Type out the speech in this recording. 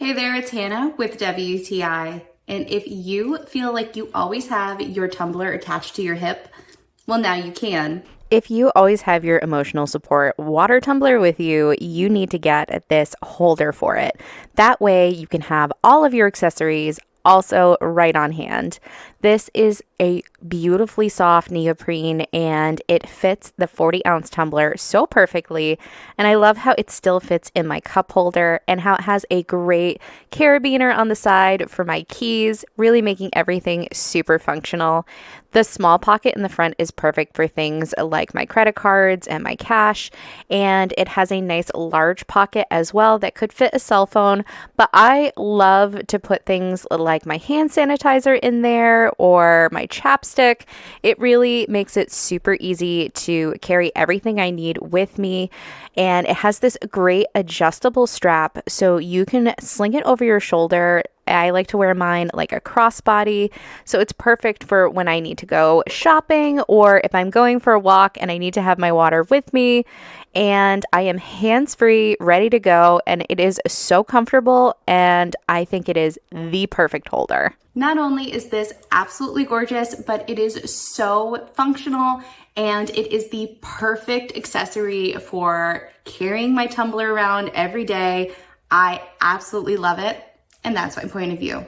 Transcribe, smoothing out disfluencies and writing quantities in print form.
Hey there, it's Hannah with WTI. And if you feel like you always have your tumbler attached to your hip, well, now you can. If you always have your emotional support water tumbler with you, you need to get this holder for it. That way you can have all of your accessories also right on hand. This is a beautifully soft neoprene and it fits the 40-ounce tumbler so perfectly. And I love how it still fits in my cup holder and how it has a great carabiner on the side for my keys, really making everything super functional. The small pocket in the front is perfect for things like my credit cards and my cash, and it has a nice large pocket as well that could fit a cell phone, but I love to put things like my hand sanitizer in there or my chapstick. It really makes it super easy to carry everything I need with me, and it has this great adjustable strap so you can sling it over your shoulder. I like to wear mine like a crossbody, so it's perfect for when I need to go shopping or if I'm going for a walk and I need to have my water with me. And I am hands-free, ready to go, and it is so comfortable, and I think it is the perfect holder. Not only is this absolutely gorgeous, but it is so functional and it is the perfect accessory for carrying my tumbler around every day. I absolutely love it. And that's my point of view.